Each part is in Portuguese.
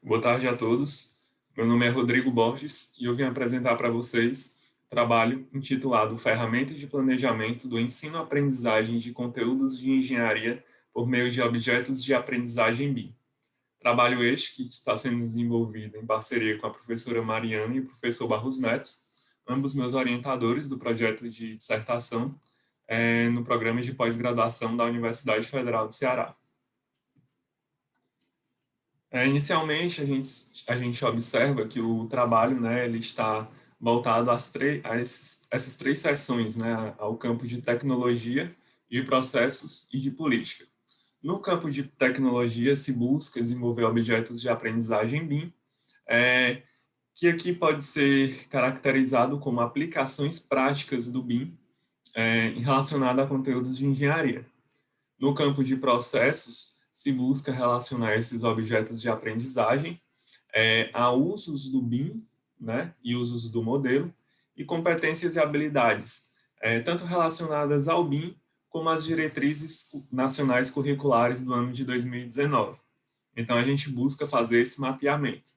Boa tarde a todos. Meu nome é Rodrigo Borges e eu vim apresentar para vocês um trabalho intitulado Ferramentas de Planejamento do Ensino-Aprendizagem de Conteúdos de Engenharia por meio de Objetos de Aprendizagem BIM. Trabalho este que está sendo desenvolvido em parceria com a professora Mariana e o professor Barros Neto, ambos meus orientadores do projeto de dissertação no programa de pós-graduação da Universidade Federal do Ceará. Inicialmente, a gente observa que o trabalho, né, ele está voltado essas três seções, né, ao campo de tecnologia, de processos e de política. No campo de tecnologia, se busca desenvolver objetos de aprendizagem BIM, que aqui pode ser caracterizado como aplicações práticas do BIM relacionada a conteúdos de engenharia. No campo de processos, se busca relacionar esses objetos de aprendizagem a usos do BIM, né, e usos do modelo, e competências e habilidades, tanto relacionadas ao BIM como às diretrizes nacionais curriculares do ano de 2019. Então, a gente busca fazer esse mapeamento.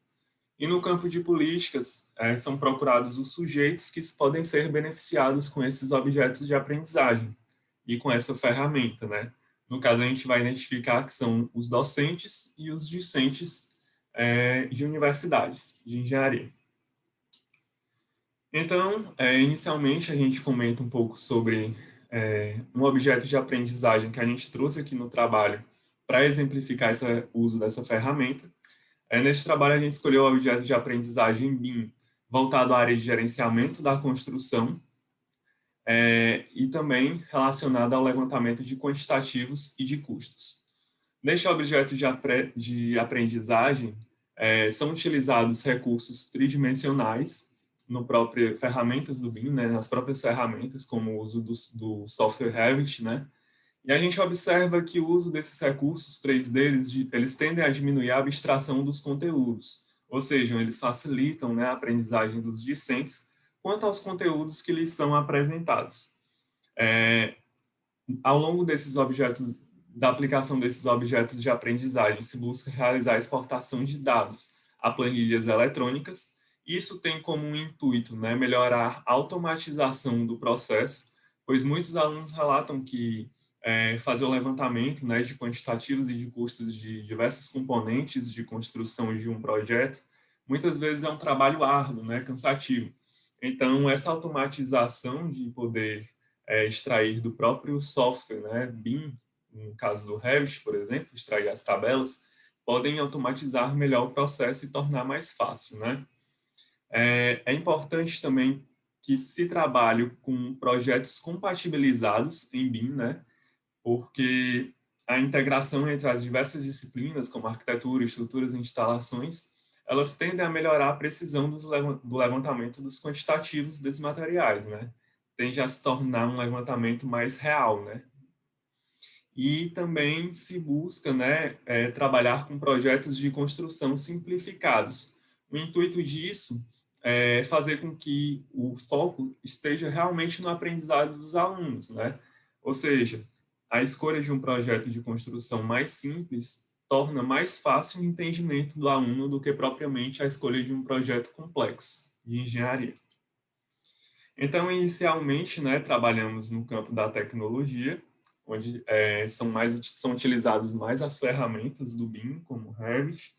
E no campo de políticas, são procurados os sujeitos que podem ser beneficiados com esses objetos de aprendizagem e com essa ferramenta, né? No caso, a gente vai identificar que são os docentes e os discentes de universidades de engenharia. Então, inicialmente, a gente comenta um pouco sobre um objeto de aprendizagem que a gente trouxe aqui no trabalho para exemplificar o uso dessa ferramenta. Neste trabalho, a gente escolheu o objeto de aprendizagem BIM, voltado à área de gerenciamento da construção, e também relacionado ao levantamento de quantitativos e de custos. Neste objeto de aprendizagem, são utilizados recursos tridimensionais no próprio ferramentas do BIM, né, nas próprias ferramentas, como o uso do software Revit, né, e a gente observa que o uso desses recursos, três deles, eles tendem a diminuir a abstração dos conteúdos, ou seja, eles facilitam, né, a aprendizagem dos discentes quanto aos conteúdos que lhes são apresentados. Ao longo desses objetos, da aplicação desses objetos de aprendizagem, se busca realizar a exportação de dados a planilhas eletrônicas. Isso tem como um intuito, né, melhorar a automatização do processo, pois muitos alunos relatam que fazer o levantamento, né, de quantitativos e de custos de diversos componentes de construção de um projeto, muitas vezes é um trabalho árduo, né, cansativo. Então, essa automatização de poder extrair do próprio software, né, BIM, no caso do Revit, por exemplo, extrair as tabelas, podem automatizar melhor o processo e tornar mais fácil, né? É importante também que se trabalhe com projetos compatibilizados em BIM, né? Porque a integração entre as diversas disciplinas, como arquitetura, estruturas e instalações, elas tendem a melhorar a precisão do levantamento dos quantitativos desses materiais, né? Tende a se tornar um levantamento mais real, né? E também se busca, né, trabalhar com projetos de construção simplificados. O intuito disso é fazer com que o foco esteja realmente no aprendizado dos alunos, né? Ou seja, a escolha de um projeto de construção mais simples torna mais fácil o entendimento do aluno do que propriamente a escolha de um projeto complexo de engenharia. Então, inicialmente, né, trabalhamos no campo da tecnologia, onde são utilizadas mais as ferramentas do BIM, como o Revit.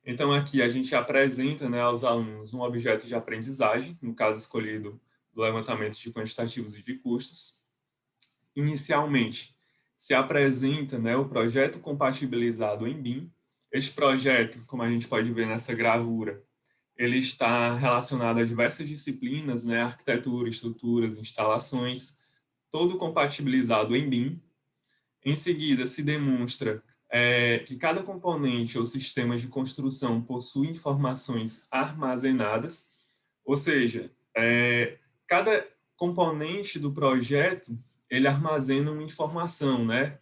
Então, aqui a gente apresenta, né, aos alunos um objeto de aprendizagem, no caso escolhido do levantamento de quantitativos e de custos. Inicialmente, se apresenta, né, o projeto compatibilizado em BIM. Este projeto, como a gente pode ver nessa gravura, ele está relacionado a diversas disciplinas, né, arquitetura, estruturas, instalações, todo compatibilizado em BIM. Em seguida, se demonstra que cada componente ou sistema de construção possui informações armazenadas, ou seja, cada componente do projeto ele armazena uma informação, né?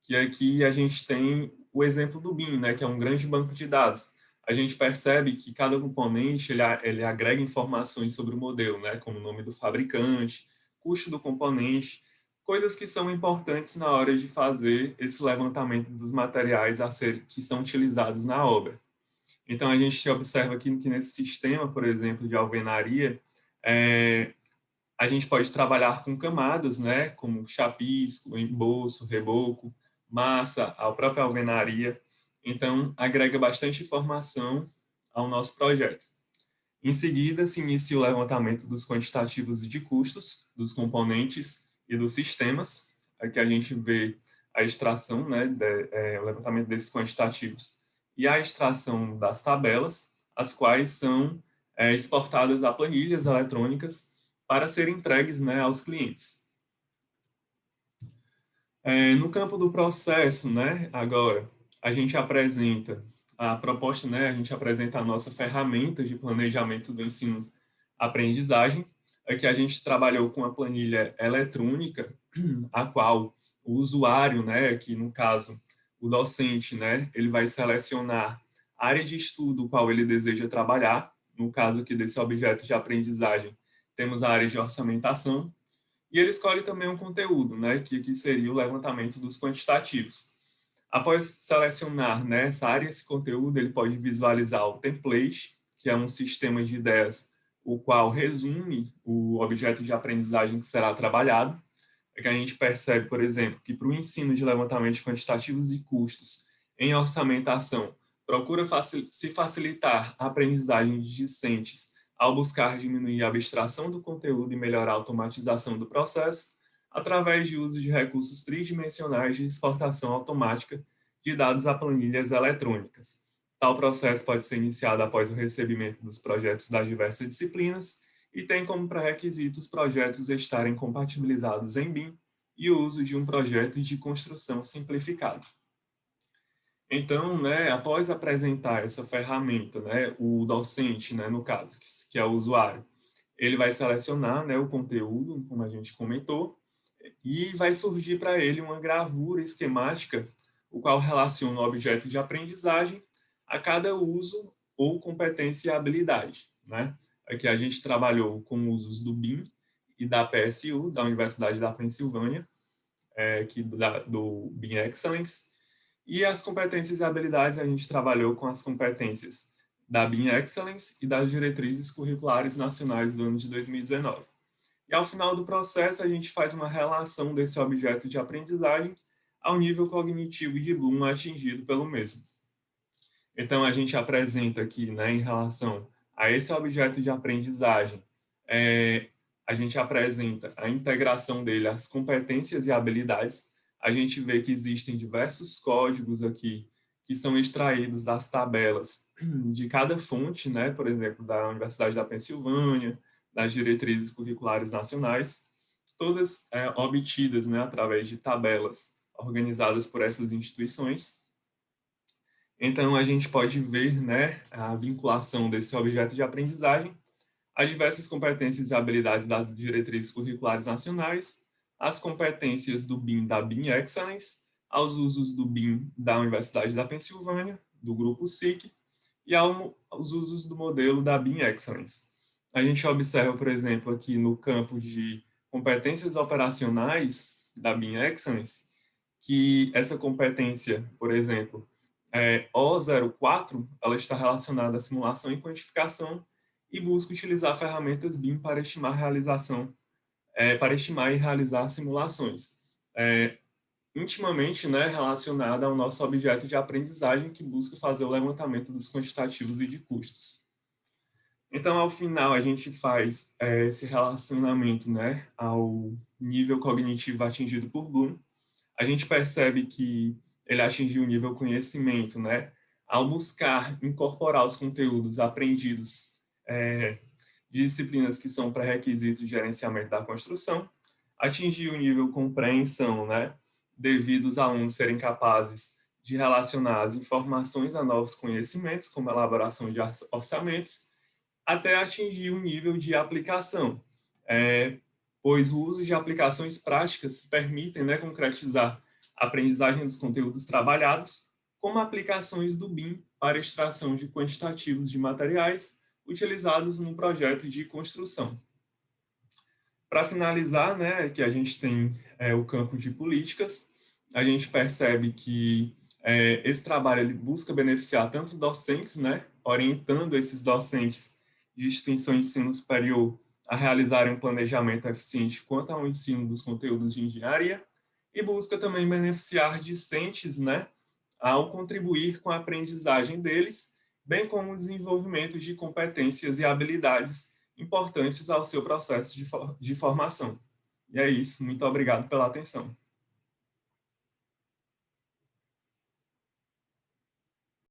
Que aqui a gente tem o exemplo do BIM, né? Que é um grande banco de dados. A gente percebe que cada componente ele agrega informações sobre o modelo, né? Como o nome do fabricante, custo do componente, coisas que são importantes na hora de fazer esse levantamento dos materiais que são utilizados na obra. Então, a gente observa aqui que nesse sistema, por exemplo, de alvenaria, a gente pode trabalhar com camadas, né, como chapisco, emboço, reboco, massa, a própria alvenaria. Então, agrega bastante informação ao nosso projeto. Em seguida, se inicia o levantamento dos quantitativos e de custos, dos componentes e dos sistemas. Aqui a gente vê a extração, né, o levantamento desses quantitativos e a extração das tabelas, as quais são exportadas a planilhas eletrônicas para serem entregues, né, aos clientes. No campo do processo, né, agora, a gente apresenta a proposta, né, a gente apresenta a nossa ferramenta de planejamento do ensino-aprendizagem. Aqui a gente trabalhou com a planilha eletrônica, a qual o usuário, né, que no caso o docente, né, ele vai selecionar a área de estudo qual ele deseja trabalhar. No caso aqui desse objeto de aprendizagem, temos a área de orçamentação, e ele escolhe também um conteúdo, né, que aqui seria o levantamento dos quantitativos. Após selecionar, né, essa área, esse conteúdo, ele pode visualizar o template, que é um sistema de ideias, o qual resume o objeto de aprendizagem que será trabalhado. É que a gente percebe, por exemplo, que para o ensino de levantamento de quantitativos e custos em orçamentação, procura se facilitar a aprendizagem de discentes ao buscar diminuir a abstração do conteúdo e melhorar a automatização do processo, através de uso de recursos tridimensionais de exportação automática de dados a planilhas eletrônicas. Tal processo pode ser iniciado após o recebimento dos projetos das diversas disciplinas e tem como pré-requisito os projetos estarem compatibilizados em BIM e o uso de um projeto de construção simplificado. Então, né, após apresentar essa ferramenta, né, o docente, né, no caso, que é o usuário, ele vai selecionar, né, o conteúdo, como a gente comentou, e vai surgir para ele uma gravura esquemática, o qual relaciona o objeto de aprendizagem a cada uso ou competência e habilidade, né? Aqui a gente trabalhou com usos do BIM e da PSU, da Universidade da Pensilvânia, do BIM Excellence, e as competências e habilidades a gente trabalhou com as competências da BIM Excellence e das diretrizes curriculares nacionais do ano de 2019. E ao final do processo, a gente faz uma relação desse objeto de aprendizagem ao nível cognitivo de Bloom atingido pelo mesmo. Então, a gente apresenta aqui, né, em relação a esse objeto de aprendizagem, a gente apresenta a integração dele às competências e habilidades. A gente vê que existem diversos códigos aqui que são extraídos das tabelas de cada fonte, né, por exemplo, da Universidade da Pensilvânia, das diretrizes curriculares nacionais, todas obtidas, né, através de tabelas organizadas por essas instituições. Então, a gente pode ver, né, a vinculação desse objeto de aprendizagem a diversas competências e habilidades das diretrizes curriculares nacionais, as competências do BIM da BIM Excellence, aos usos do BIM da Universidade da Pensilvânia, do grupo SIC, e aos usos do modelo da BIM Excellence. A gente observa, por exemplo, aqui no campo de competências operacionais da BIM Excellence, que essa competência, por exemplo, O04, ela está relacionada à simulação e quantificação e busca utilizar ferramentas BIM para estimar para estimar e realizar simulações. Intimamente, né, relacionada ao nosso objeto de aprendizagem que busca fazer o levantamento dos quantitativos e de custos. Então, ao final, a gente faz esse relacionamento, né, ao nível cognitivo atingido por Bloom. A gente percebe que ele atingiu o nível conhecimento, né, ao buscar incorporar os conteúdos aprendidos de disciplinas que são pré-requisitos de gerenciamento da construção, atingir o nível compreensão, né, devido os alunos serem capazes de relacionar as informações a novos conhecimentos, como a elaboração de orçamentos, até atingir o nível de aplicação, pois o uso de aplicações práticas permitem, né, concretizar a aprendizagem dos conteúdos trabalhados, como aplicações do BIM para extração de quantitativos de materiais utilizados no projeto de construção. Para finalizar, né, que a gente tem o campo de políticas, a gente percebe que esse trabalho ele busca beneficiar tanto docentes, né, orientando esses docentes de extensão de ensino superior a realizarem um planejamento eficiente quanto ao ensino dos conteúdos de engenharia, e busca também beneficiar discentes, né, ao contribuir com a aprendizagem deles, bem como o desenvolvimento de competências e habilidades importantes ao seu processo de formação. E é isso, muito obrigado pela atenção.